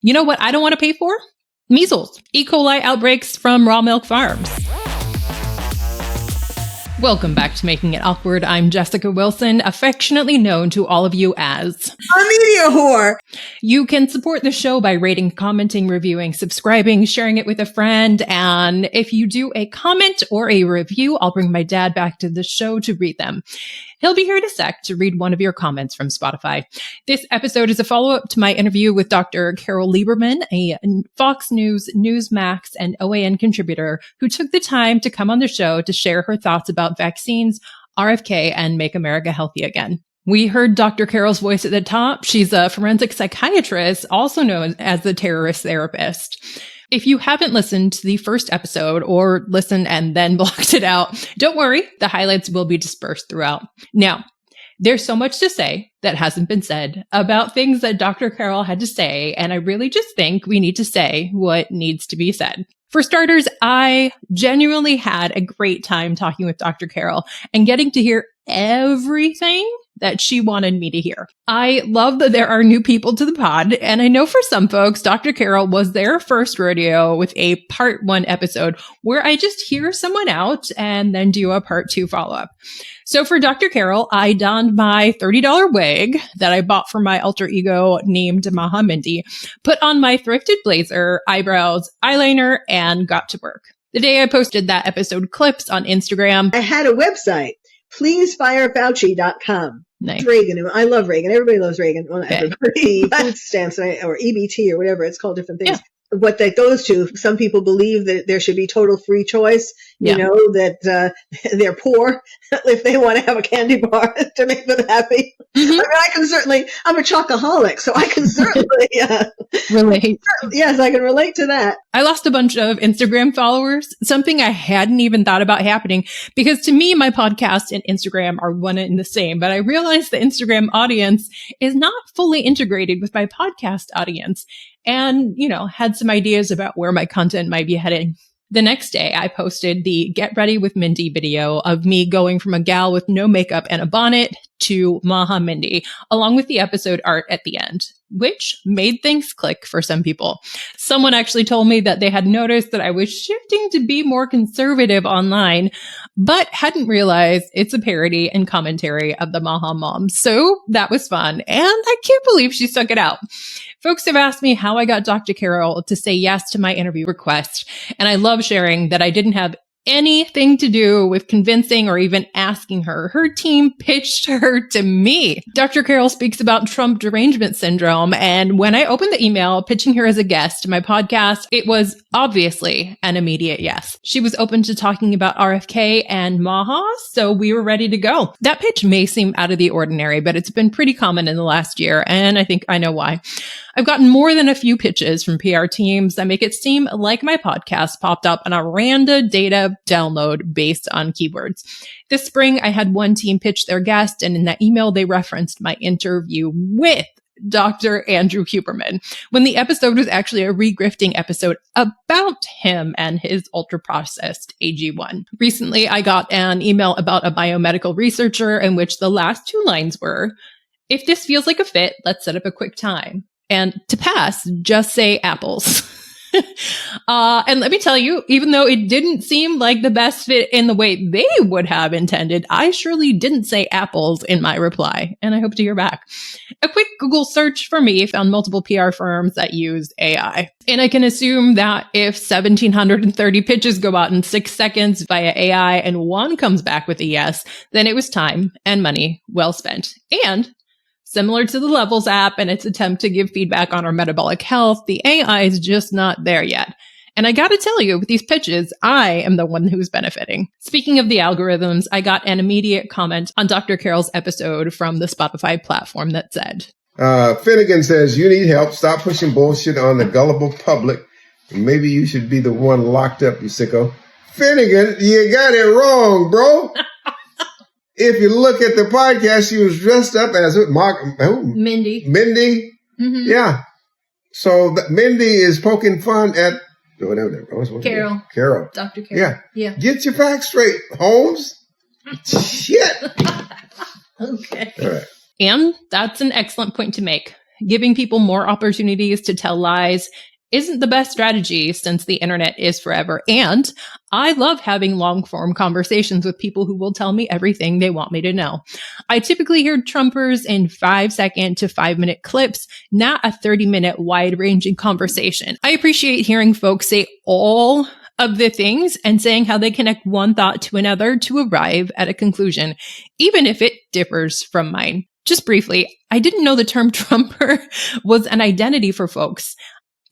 You know what I don't want to pay for? Measles. E. coli outbreaks from raw milk farms. Welcome back to Making It Awkward. I'm Jessica Wilson, affectionately known to all of you as a media whore. You can support the show by rating, commenting, reviewing, subscribing, sharing it with a friend. And if you do a comment or a review, I'll bring my dad back to the show to read them. He'll be here in a sec to read one of your comments from Spotify. This episode is a follow-up to my interview with Dr. Carole Lieberman, a Fox News, Newsmax, and OAN contributor who took the time to come on the show to share her thoughts about vaccines, RFK, and Make America Healthy Again. We heard Dr. Carole's voice at the top. She's a forensic psychiatrist, also known as the terrorist therapist. If you haven't listened to the first episode or listened and then blocked it out, don't worry, the highlights will be dispersed throughout. Now, there's so much to say that hasn't been said about things that Dr. Carole had to say, and I really just think we need to say what needs to be said. For starters, I genuinely had a great time talking with Dr. Carole and getting to hear everything that she wanted me to hear. I love that there are new people to the pod, and I know for some folks, Dr. Carole was their first rodeo with a part 1 episode where I just hear someone out and then do a part 2 follow-up. So for Dr. Carole, I donned my $30 wig that I bought for my alter ego named MAHA Mindy, put on my thrifted blazer, eyebrows, eyeliner, and got to work. The day I posted that episode clips on Instagram, I had a website, pleasefirefauci.com. Nice. Reagan. I love Reagan. Everybody loves Reagan. Well, not Okay. everybody. Food stamps or EBT or whatever. It's called different things. Yeah. What that goes to, some people believe that there should be total free choice. You know, that they're poor if they want to have a candy bar to make them happy. Mm-hmm. I mean, I'm a chocoholic, so I can certainly relate. Yes, I can relate to that. I lost a bunch of Instagram followers, something I hadn't even thought about happening, because to me, my podcast and Instagram are one and the same. But I realized the Instagram audience is not fully integrated with my podcast audience, and, had some ideas about where my content might be heading. The next day, I posted the Get Ready with Mindy video of me going from a gal with no makeup and a bonnet to MAHA Mindy, along with the episode art at the end, which made things click for some people. Someone actually told me that they had noticed that I was shifting to be more conservative online, but hadn't realized it's a parody and commentary of the MAHA moms. So that was fun, and I can't believe she stuck it out. Folks have asked me how I got Dr. Carole to say yes to my interview request, and I love sharing that I didn't have anything to do with convincing or even asking her. Her team pitched her to me. Dr. Carole speaks about Trump derangement syndrome, and when I opened the email pitching her as a guest to my podcast, it was obviously an immediate yes. She was open to talking about RFK and MAHA, so we were ready to go. That pitch may seem out of the ordinary, but it's been pretty common in the last year, and I think I know why. I've gotten more than a few pitches from PR teams that make it seem like my podcast popped up on a random data download based on keywords. This spring, I had one team pitch their guest, and in that email, they referenced my interview with Dr. Andrew Huberman, when the episode was actually a regrifting episode about him and his ultra-processed AG1. Recently, I got an email about a biomedical researcher in which the last 2 lines were, "If this feels like a fit, let's set up a quick time. And to pass, just say apples." And let me tell you, even though it didn't seem like the best fit in the way they would have intended, I surely didn't say apples in my reply, and I hope to hear back. A quick Google search for me found multiple PR firms that used AI. And I can assume that if 1,730 pitches go out in 6 seconds via AI and one comes back with a yes, then it was time and money well spent. And similar to the Levels app and its attempt to give feedback on our metabolic health, the AI is just not there yet. And I gotta tell you, with these pitches, I am the one who's benefiting. Speaking of the algorithms, I got an immediate comment on Dr. Carole's episode from the Spotify platform that said, Finnegan says, "You need help. Stop pushing bullshit on the gullible public. Maybe you should be the one locked up, you sicko." Finnegan, you got it wrong, bro. If you look at the podcast, she was dressed up as Mindy. Mindy? Mm-hmm. Yeah. So Mindy is poking fun at whatever. Carole. Carole. Dr. Carole. Yeah. Get your facts straight, Holmes. Shit. Okay. All right. And that's an excellent point to make. giving people more opportunities to tell lies isn't the best strategy since the internet is forever. And I love having long form conversations with people who will tell me everything they want me to know. I typically hear Trumpers in 5-second to 5-minute clips, not a 30-minute wide ranging conversation. I appreciate hearing folks say all of the things and saying how they connect one thought to another to arrive at a conclusion, even if it differs from mine. Just briefly, I didn't know the term Trumper was an identity for folks.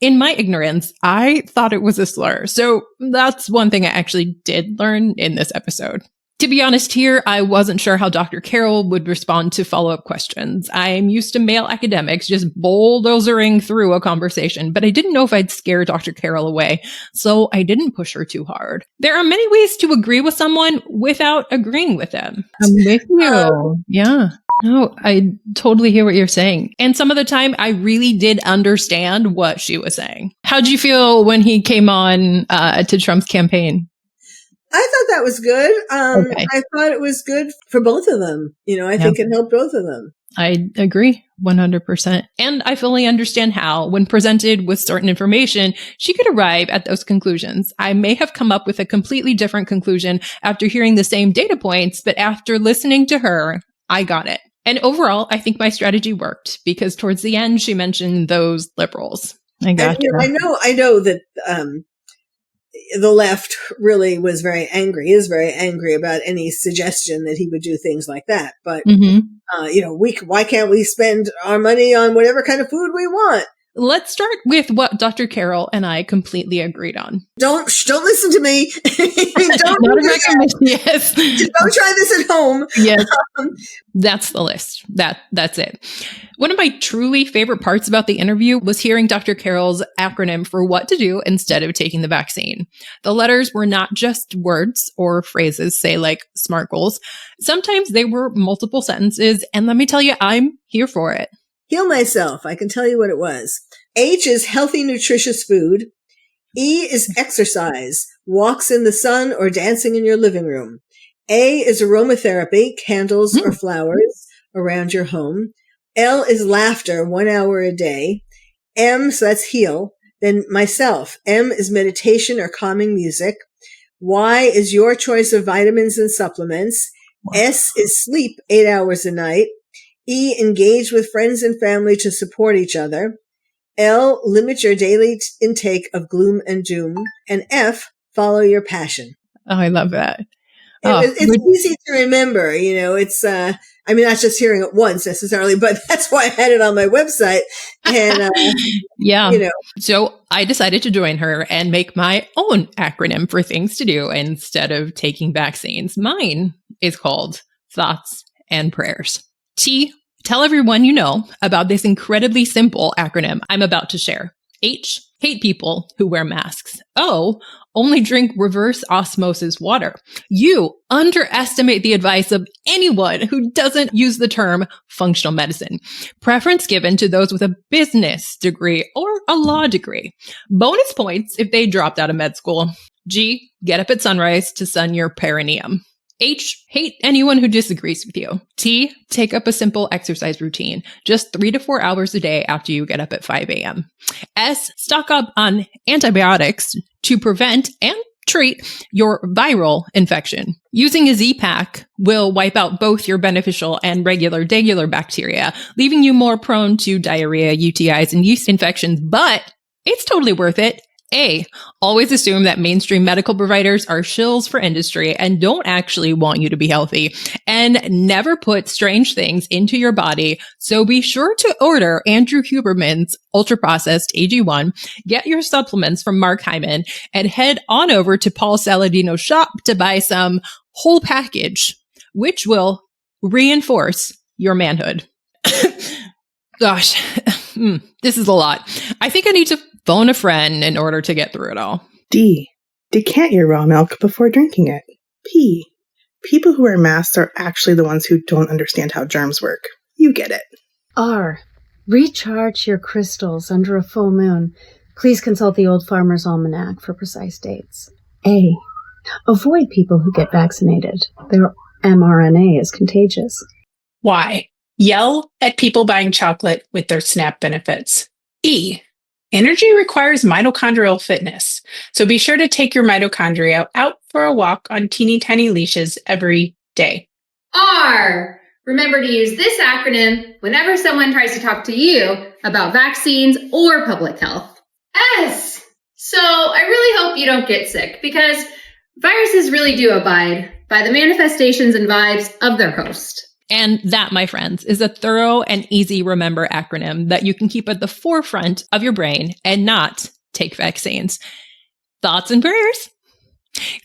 In my ignorance, I thought it was a slur. So that's one thing I actually did learn in this episode. To be honest here, I wasn't sure how Dr. Carole would respond to follow-up questions. I'm used to male academics just bulldozering through a conversation, but I didn't know if I'd scare Dr. Carole away, so I didn't push her too hard. There are many ways to agree with someone without agreeing with them. I'm with you. Yeah. No, I totally hear what you're saying. And some of the time, I really did understand what she was saying. How'd you feel when he came on to Trump's campaign? I thought that was good. Okay. I thought it was good for both of them. I think it helped both of them. I agree 100%. And I fully understand how, when presented with certain information, she could arrive at those conclusions. I may have come up with a completely different conclusion after hearing the same data points, but after listening to her, I got it. And overall, I think my strategy worked because towards the end, she mentioned those liberals. I got you. I know that the left really is very angry about any suggestion that he would do things like that. But, why can't we spend our money on whatever kind of food we want? Let's start with what Dr. Carole and I completely agreed on. Don't listen to me. Don't Not a recommendation. Yes. Don't try this at home. Yes. That's the list. That's it. One of my truly favorite parts about the interview was hearing Dr. Carole's acronym for what to do instead of taking the vaccine. The letters were not just words or phrases, say like SMART goals. Sometimes they were multiple sentences. And let me tell you, I'm here for it. Heal myself. I can tell you what it was. H is healthy, nutritious food. E is exercise, walks in the sun or dancing in your living room. A is aromatherapy, candles or flowers around your home. L is laughter, 1 hour a day. M, so that's heal. Then myself. M is meditation or calming music. Y is your choice of vitamins and supplements. S is sleep 8 hours a night. E, engage with friends and family to support each other. L, limit your daily intake of gloom and doom. And F, follow your passion. Oh, I love that. It's easy to remember, it's, not just hearing it once necessarily, but that's why I had it on my website. And, So I decided to join her and make my own acronym for things to do instead of taking vaccines. Mine is called Thoughts and Prayers. T, tell everyone you know about this incredibly simple acronym I'm about to share. H, hate people who wear masks. O, only drink reverse osmosis water. U, underestimate the advice of anyone who doesn't use the term functional medicine. Preference given to those with a business degree or a law degree. Bonus points if they dropped out of med school. G, get up at sunrise to sun your perineum. H, hate anyone who disagrees with you. T, take up a simple exercise routine, just 3 to 4 hours a day after you get up at 5 a.m. S, stock up on antibiotics to prevent and treat your viral infection. Using a Z-Pack will wipe out both your beneficial and regular bacteria, leaving you more prone to diarrhea, UTIs, and yeast infections, but it's totally worth it. A, always assume that mainstream medical providers are shills for industry and don't actually want you to be healthy, and never put strange things into your body. So be sure to order Andrew Huberman's ultra-processed AG1, get your supplements from Mark Hyman, and head on over to Paul Saladino's shop to buy some whole package, which will reinforce your manhood. Gosh, this is a lot. I think I need to phone a friend in order to get through it all. D, decant your raw milk before drinking it. P, people who wear masks are actually the ones who don't understand how germs work. You get it. R, recharge your crystals under a full moon. Please consult the Old Farmer's Almanac for precise dates. A, avoid people who get vaccinated. Their mRNA is contagious. Why? Yell at people buying chocolate with their SNAP benefits. E. Energy requires mitochondrial fitness, so be sure to take your mitochondria out for a walk on teeny tiny leashes every day. R. Remember to use this acronym whenever someone tries to talk to you about vaccines or public health. S. So I really hope you don't get sick, because viruses really do abide by the manifestations and vibes of their host. And that, my friends, is a thorough and easy remember acronym that you can keep at the forefront of your brain and not take vaccines. Thoughts and prayers?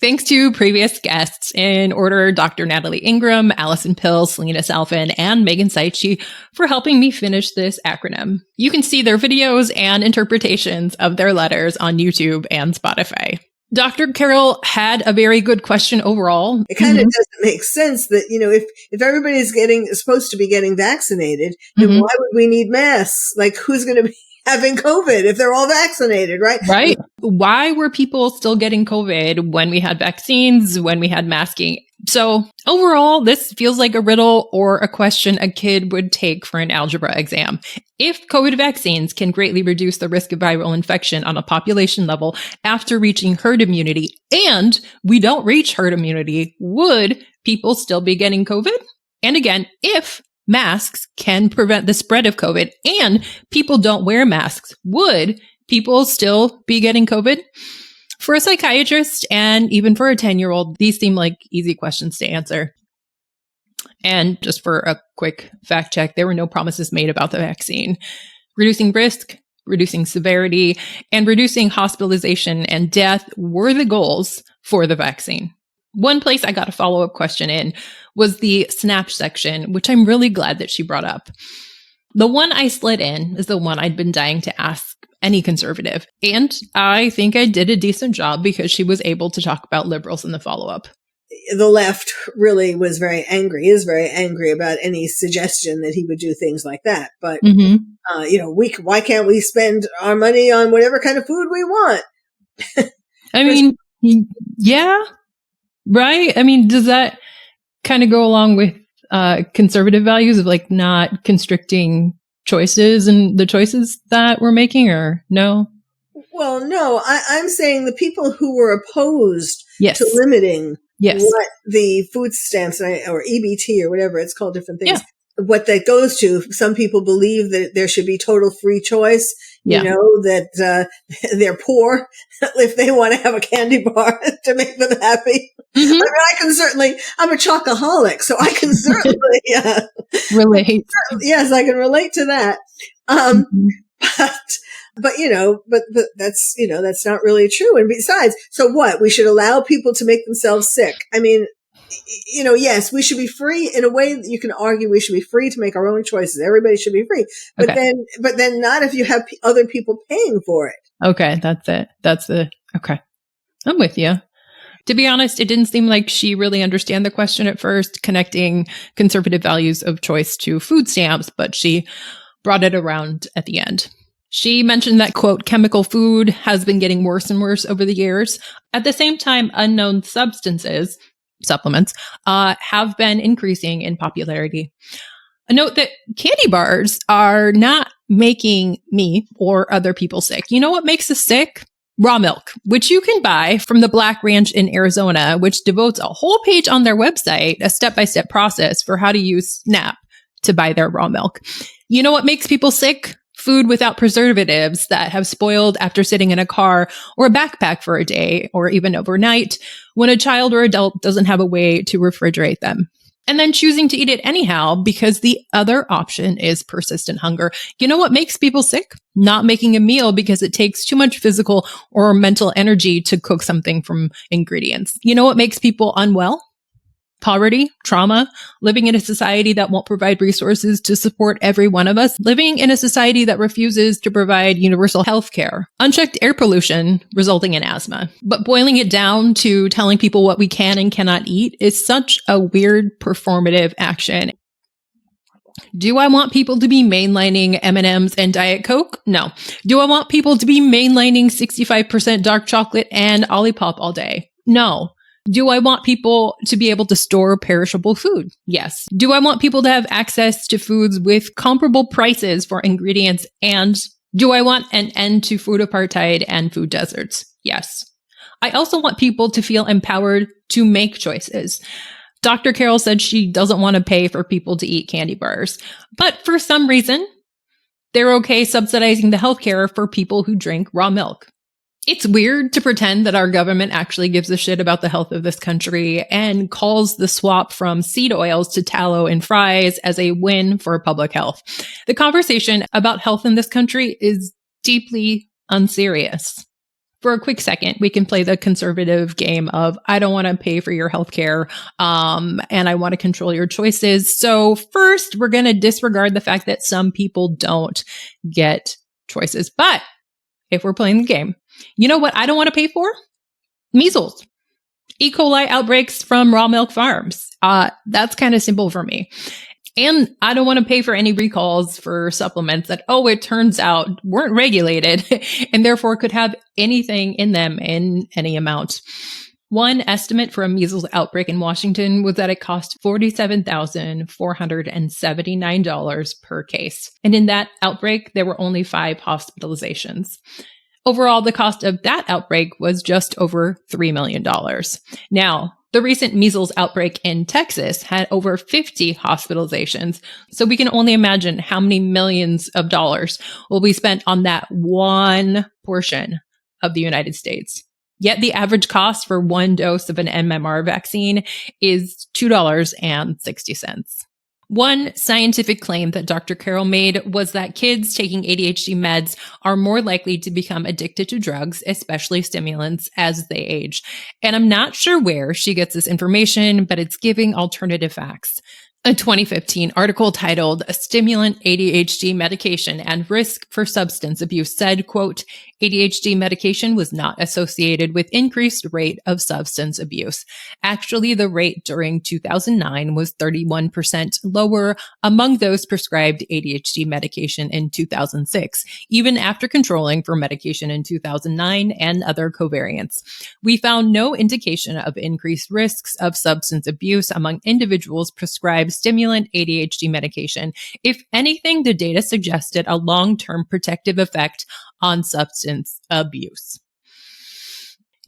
Thanks to previous guests in order, Dr. Natalie Ingram, Allison Pill, Selena Salfin, and Megan Saichi for helping me finish this acronym. You can see their videos and interpretations of their letters on YouTube and Spotify. Dr. Carole had a very good question overall. It kind of doesn't make sense that, if everybody's supposed to be getting vaccinated, then why would we need masks? Like, who's going to be having COVID if they're all vaccinated, right? Right. Why were people still getting COVID when we had vaccines, when we had masking? So overall, this feels like a riddle or a question a kid would take for an algebra exam. If COVID vaccines can greatly reduce the risk of viral infection on a population level after reaching herd immunity, and we don't reach herd immunity, would people still be getting COVID? And again, if masks can prevent the spread of COVID and people don't wear masks, would people still be getting COVID? For a psychiatrist and even for a 10-year-old, these seem like easy questions to answer. And just for a quick fact check, there were no promises made about the vaccine. Reducing risk, reducing severity, and reducing hospitalization and death were the goals for the vaccine. One place I got a follow-up question in was the SNAP section, which I'm really glad that she brought up. The one I slid in is the one I'd been dying to ask any conservative. And I think I did a decent job because she was able to talk about liberals in the follow-up. The left really is very angry about any suggestion that he would do things like that. But, why can't we spend our money on whatever kind of food we want? I mean, yeah, right? I mean, does that kind of go along with conservative values of like not constricting choices and the choices that we're making, or no? Well, no, I'm saying the people who were opposed Yes. to limiting Yes. what the food stamps or EBT or whatever it's called, different things, what that goes to. Some people believe that there should be total free choice, that they're poor if they want to have a candy bar to make them happy. I mean, I'm a chocoholic, so I can certainly relate. Yes, I can relate to that. But that's not really true. And besides, so what? We should allow people to make themselves sick. I mean, yes, we should be free in a way that you can argue we should be free to make our own choices. Everybody should be free. But then not if you have other people paying for it. Okay. That's it. Okay. I'm with you. To be honest, it didn't seem like she really understood the question at first, connecting conservative values of choice to food stamps, but she brought it around at the end. She mentioned that, quote, chemical food has been getting worse and worse over the years. At the same time, unknown substances, supplements, have been increasing in popularity. A note that candy bars are not making me or other people sick. You know what makes us sick? Raw milk, which you can buy from the Black Ranch in Arizona, which devotes a whole page on their website, a step-by-step process for how to use SNAP to buy their raw milk. You know what makes people sick? Food without preservatives that have spoiled after sitting in a car or a backpack for a day or even overnight when a child or adult doesn't have a way to refrigerate them. And then choosing to eat it anyhow because the other option is persistent hunger. You know what makes people sick? Not making a meal because it takes too much physical or mental energy to cook something from ingredients. You know what makes people unwell? Poverty, trauma, living in a society that won't provide resources to support every one of us, living in a society that refuses to provide universal health care, unchecked air pollution resulting in asthma. But boiling it down to telling people what we can and cannot eat is such a weird performative action. Do I want people to be mainlining M&Ms and Diet Coke? No. Do I want people to be mainlining 65% dark chocolate and Olipop all day? No. Do I want people to be able to store perishable food? Yes. Do I want people to have access to foods with comparable prices for ingredients? And do I want an end to food apartheid and food deserts? Yes. I also want people to feel empowered to make choices. Dr. Carole said she doesn't want to pay for people to eat candy bars, but for some reason, they're okay subsidizing the healthcare for people who drink raw milk. It's weird to pretend that our government actually gives a shit about the health of this country and calls the swap from seed oils to tallow and fries as a win for public health. The conversation about health in this country is deeply unserious. For a quick second, we can play the conservative game of, I don't want to pay for your healthcare, and I want to control your choices. So first, we're going to disregard the fact that some people don't get choices. But if we're playing the game, you know what I don't want to pay for? Measles. E. coli outbreaks from raw milk farms. That's kind of simple for me. And I don't want to pay for any recalls for supplements that, it turns out weren't regulated and therefore could have anything in them in any amount. One estimate for a measles outbreak in Washington was that it cost $47,479 per case. And in that outbreak, there were only 5 hospitalizations. Overall, the cost of that outbreak was just over $3 million. Now, the recent measles outbreak in Texas had over 50 hospitalizations. So we can only imagine how many millions of dollars will be spent on that one portion of the United States. Yet the average cost for one dose of an MMR vaccine is $2.60. One scientific claim that Dr. Carole made was that kids taking ADHD meds are more likely to become addicted to drugs, especially stimulants, as they age. And I'm not sure where she gets this information, but it's giving alternative facts. A 2015 article titled "Stimulant ADHD Medication and Risk for Substance Abuse" said, quote, ADHD medication was not associated with increased rate of substance abuse. Actually, the rate during 2009 was 31% lower among those prescribed ADHD medication in 2006, even after controlling for medication in 2009 and other covariants. We found no indication of increased risks of substance abuse among individuals prescribed stimulant ADHD medication. If anything, the data suggested a long-term protective effect on substance abuse.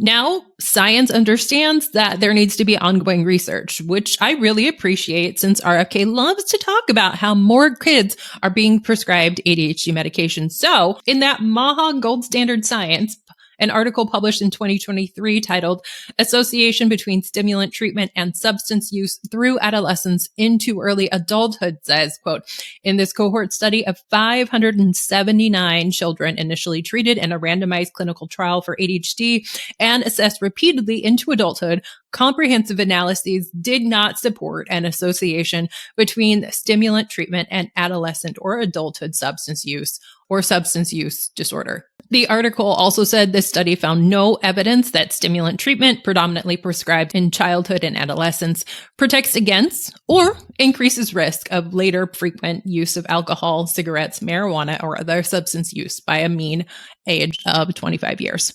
Now, science understands that there needs to be ongoing research, which I really appreciate since RFK loves to talk about how more kids are being prescribed ADHD medication. So, in that MAHA Gold Standard Science, an article published in 2023 titled "Association Between Stimulant Treatment and Substance Use Through Adolescence into Early Adulthood" says, quote, in this cohort study of 579 children initially treated in a randomized clinical trial for ADHD and assessed repeatedly into adulthood, comprehensive analyses did not support an association between stimulant treatment and adolescent or adulthood substance use or substance use disorder. The article also said this study found no evidence that stimulant treatment, predominantly prescribed in childhood and adolescence, protects against or increases risk of later frequent use of alcohol, cigarettes, marijuana, or other substance use by a mean age of 25 years.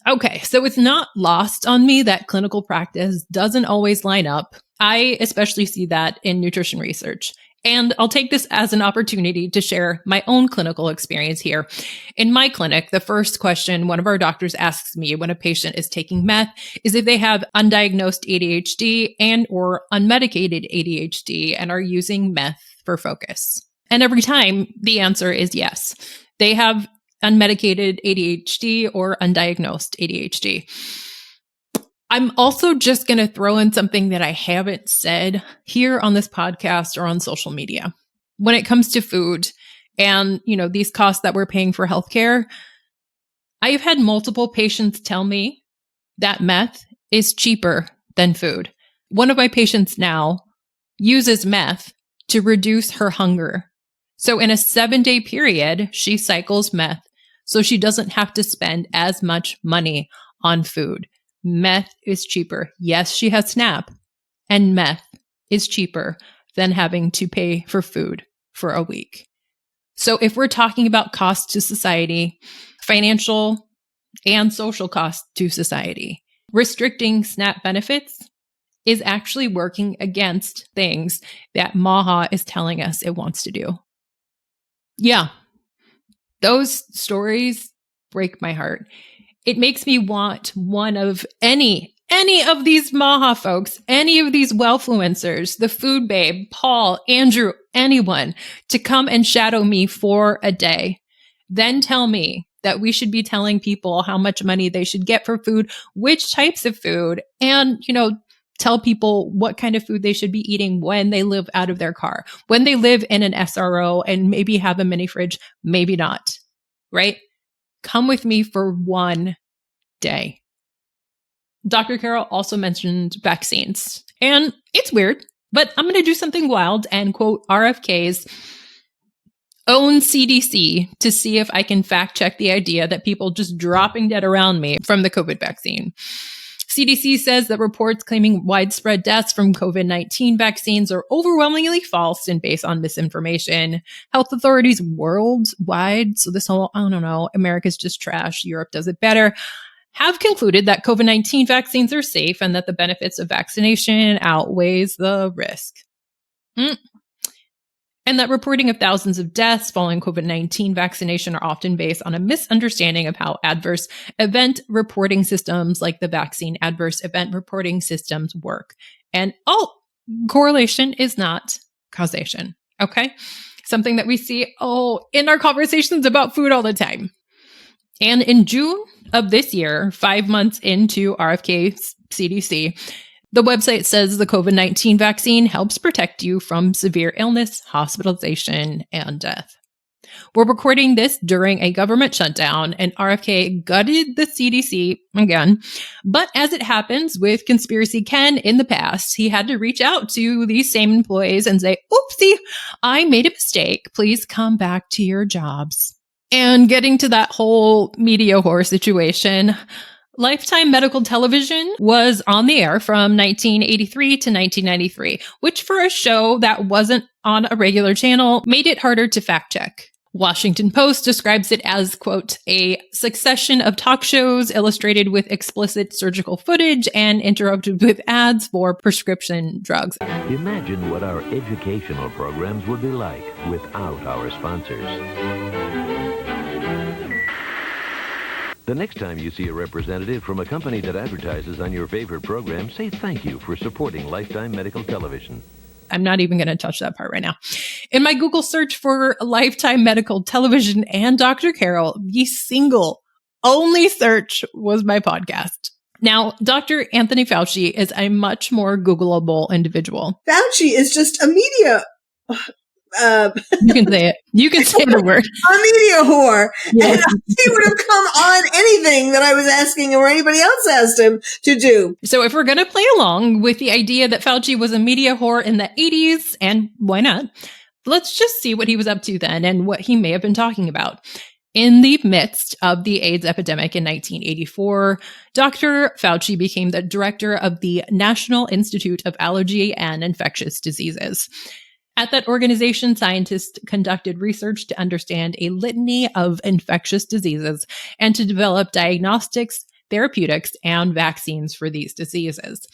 Okay, so it's not lost on me that clinical practice doesn't always line up. I especially see that in nutrition research. And I'll take this as an opportunity to share my own clinical experience here. In my clinic, the first question one of our doctors asks me when a patient is taking meth is if they have undiagnosed ADHD and or unmedicated ADHD and are using meth for focus. And every time the answer is yes. They have unmedicated ADHD or undiagnosed ADHD. I'm also just going to throw in something that I haven't said here on this podcast or on social media. When it comes to food and, these costs that we're paying for healthcare, I've had multiple patients tell me that meth is cheaper than food. One of my patients now uses meth to reduce her hunger. So in a 7-day period, she cycles meth so she doesn't have to spend as much money on food. Meth is cheaper. Yes, she has SNAP, and meth is cheaper than having to pay for food for a week. So if we're talking about cost to society, financial and social cost to society, restricting SNAP benefits is actually working against things that MAHA is telling us it wants to do. Yeah, those stories break my heart. It makes me want one of any of these MAHA folks, any of these wellfluencers, the Food Babe, Paul, Andrew, anyone, to come and shadow me for a day. Then tell me that we should be telling people how much money they should get for food, which types of food, and, tell people what kind of food they should be eating when they live out of their car, when they live in an SRO and maybe have a mini fridge, maybe not, right? Come with me for one day. Dr. Carole also mentioned vaccines, and it's weird, but I'm going to do something wild and quote RFK's own CDC to see if I can fact check the idea that people just dropping dead around me from the COVID vaccine. CDC says that reports claiming widespread deaths from COVID-19 vaccines are overwhelmingly false and based on misinformation. Health authorities worldwide, so this whole, America's just trash, Europe does it better, have concluded that COVID-19 vaccines are safe and that the benefits of vaccination outweighs the risk. And that reporting of thousands of deaths following COVID-19 vaccination are often based on a misunderstanding of how adverse event reporting systems like the vaccine adverse event reporting systems work. And correlation is not causation, okay? Something that we see, in our conversations about food all the time. And in June of this year, 5 months into RFK's CDC, the website says the COVID-19 vaccine helps protect you from severe illness, hospitalization, and death. We're recording this during a government shutdown, and RFK gutted the CDC again. But as it happens with Conspiracy Ken in the past, he had to reach out to these same employees and say, oopsie, I made a mistake. Please come back to your jobs. And getting to that whole media whore situation, Lifetime Medical Television was on the air from 1983 to 1993, which for a show that wasn't on a regular channel made it harder to fact check. Washington Post describes it as, quote, a succession of talk shows illustrated with explicit surgical footage and interrupted with ads for prescription drugs. Imagine what our educational programs would be like without our sponsors. The next time you see a representative from a company that advertises on your favorite program, say thank you for supporting Lifetime Medical Television. I'm not even going to touch that part right now. In my Google search for Lifetime Medical Television and Dr. Carole, the single only search was my podcast. Now, Dr. Anthony Fauci is a much more Googleable individual. Fauci is just a media... You can say it. You can say the word. A media whore. Yes. And he would have come on anything that I was asking or anybody else asked him to do. So if we're going to play along with the idea that Fauci was a media whore in the 80s, and why not, let's just see what he was up to then and what he may have been talking about. In the midst of the AIDS epidemic in 1984, Dr. Fauci became the director of the National Institute of Allergy and Infectious Diseases. At that organization, scientists conducted research to understand a litany of infectious diseases and to develop diagnostics, therapeutics, and vaccines for these diseases.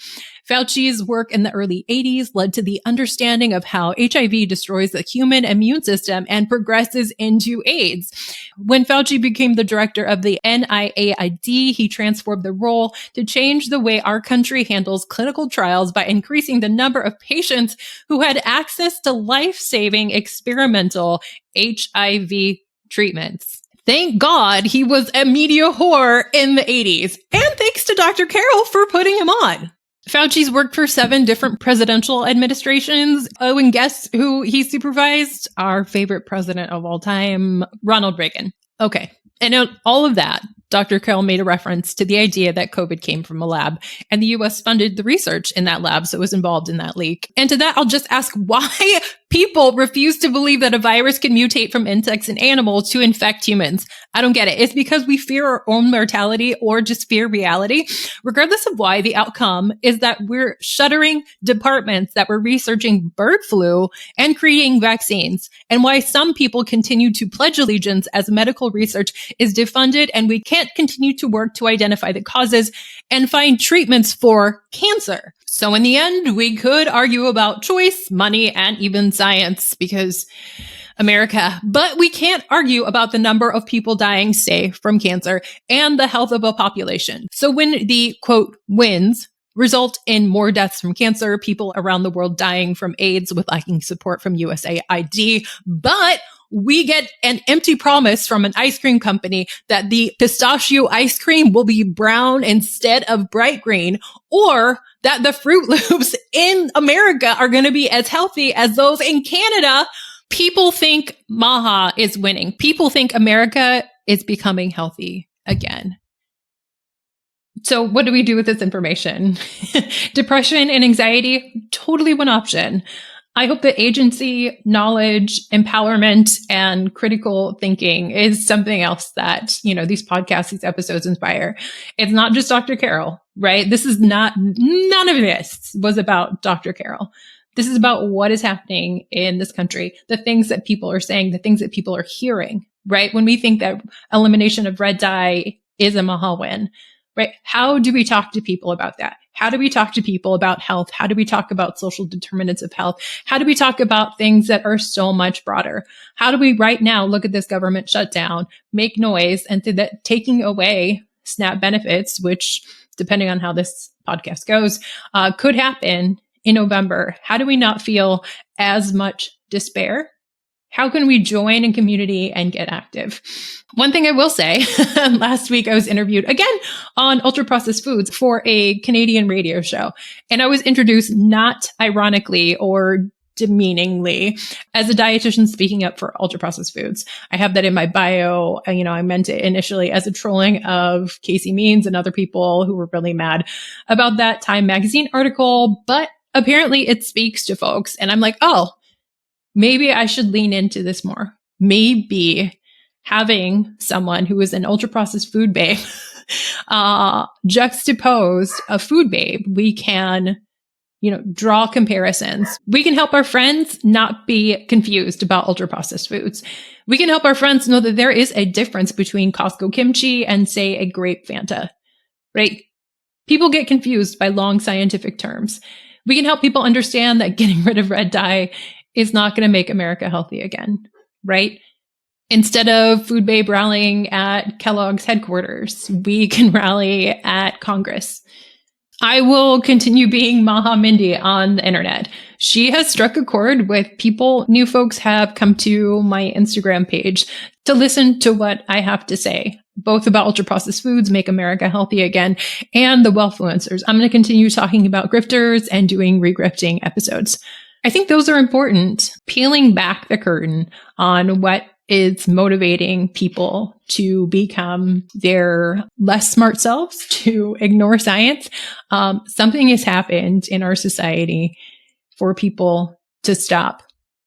Fauci's work in the early 80s led to the understanding of how HIV destroys the human immune system and progresses into AIDS. When Fauci became the director of the NIAID, he transformed the role to change the way our country handles clinical trials by increasing the number of patients who had access to life-saving experimental HIV treatments. Thank God he was a media whore in the 80s. And thanks to Dr. Carole for putting him on. Fauci's worked for 7 different presidential administrations. Oh, and guess who he supervised? Our favorite president of all time, Ronald Reagan. Okay. And in all of that, Dr. Carole made a reference to the idea that COVID came from a lab, and the U.S. funded the research in that lab, so it was involved in that leak. And to that, I'll just ask, why People refuse to believe that a virus can mutate from insects and animals to infect humans. I don't get it. It's because we fear our own mortality or just fear reality. Regardless of why, the outcome is that we're shuttering departments that were researching bird flu and creating vaccines, and why some people continue to pledge allegiance as medical research is defunded and we can't continue to work to identify the causes and find treatments for cancer. So in the end, we could argue about choice, money, and even science because America, but we can't argue about the number of people dying, say, from cancer and the health of a population. So when the quote wins result in more deaths from cancer, people around the world dying from AIDS with lacking support from USAID, but we get an empty promise from an ice cream company that the pistachio ice cream will be brown instead of bright green, or that the Fruit Loops in America are going to be as healthy as those in Canada. People think MAHA is winning. People think America is becoming healthy again. So what do we do with this information? Depression and anxiety, totally one option. I hope that agency, knowledge, empowerment, and critical thinking is something else that, these podcasts, these episodes inspire. It's not just Dr. Carole, right? This is not, none of this was about Dr. Carole. This is about what is happening in this country, the things that people are saying, the things that people are hearing, right? When we think that elimination of red dye is a MAHA win, right? How do we talk to people about that? How do we talk to people about health? How do we talk about social determinants of health? How do we talk about things that are so much broader? How do we right now look at this government shutdown, make noise, and say that taking away SNAP benefits, which depending on how this podcast goes, could happen in November? How do we not feel as much despair? How can we join in community and get active? One thing I will say, last week I was interviewed again on ultra processed foods for a Canadian radio show. And I was introduced not ironically or demeaningly as a dietitian speaking up for ultra processed foods. I have that in my bio. I meant it initially as a trolling of Casey Means and other people who were really mad about that Time magazine article, but apparently it speaks to folks. And I'm like, oh, maybe I should lean into this more. Maybe having someone who is an ultra processed food babe juxtaposed a food babe, we can, draw comparisons. We can help our friends not be confused about ultra processed foods. We can help our friends know that there is a difference between Costco kimchi and, say, a grape Fanta, right? People get confused by long scientific terms. We can help people understand that getting rid of red dye is not going to make America healthy again, right? Instead of Food Babe rallying at Kellogg's headquarters, we can rally at Congress. I will continue being MAHA Mindy on the internet. She has struck a chord with people. New folks have come to my Instagram page to listen to what I have to say, both about ultra processed foods, make America healthy again, and the wealthfluencers. I'm going to continue talking about grifters and doing regrifting episodes. I think those are important. Peeling back the curtain on what is motivating people to become their less smart selves, to ignore science. Something has happened in our society for people to stop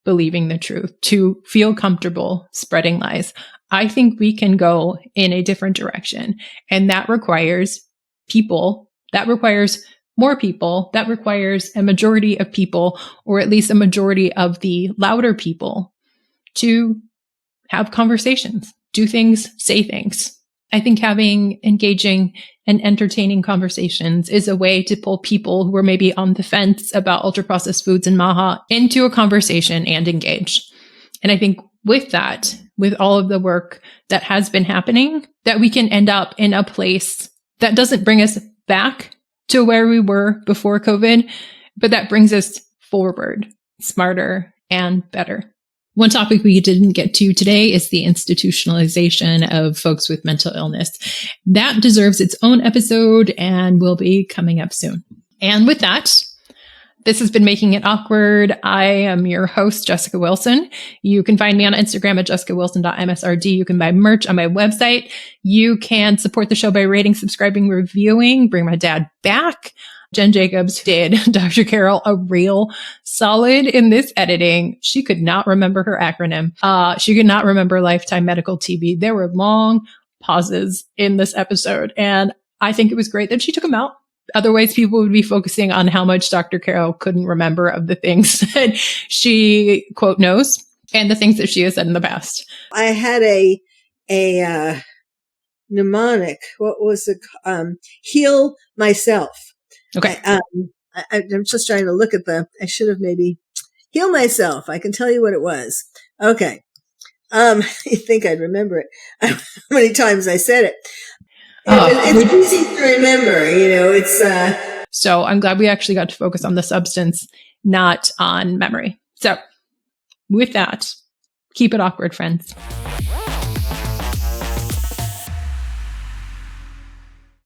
believing the truth, to feel comfortable spreading lies. I think we can go in a different direction. And that requires people, that requires more people, that requires a majority of people, or at least a majority of the louder people, to have conversations, do things, say things. I think having engaging and entertaining conversations is a way to pull people who are maybe on the fence about ultra processed foods and MAHA into a conversation and engage. And I think with that, with all of the work that has been happening, that we can end up in a place that doesn't bring us back to where we were before COVID, but that brings us forward, smarter and better. One topic we didn't get to today is the institutionalization of folks with mental illness. That deserves its own episode and will be coming up soon. And with that, this has been Making It Awkward. I am your host, Jessica Wilson. You can find me on Instagram at jessicawilson.msrd. You can buy merch on my website. You can support the show by rating, subscribing, reviewing, bring my dad back. Jen Jacobs did Dr. Carole a real solid in this editing. She could not remember her acronym. She could not remember Lifetime Medical TV. There were long pauses in this episode, and I think it was great that she took them out. Otherwise, people would be focusing on how much Dr. Carole couldn't remember of the things that she, quote, knows and the things that she has said in the past. I had a mnemonic. What was it? Heal myself. Okay. I'm just trying to look at I should have maybe heal myself. I can tell you what it was. Okay. You think I'd remember it? How many times I said it? It's easy to remember, it's, So I'm glad we actually got to focus on the substance, not on memory. So with that, keep it awkward, friends.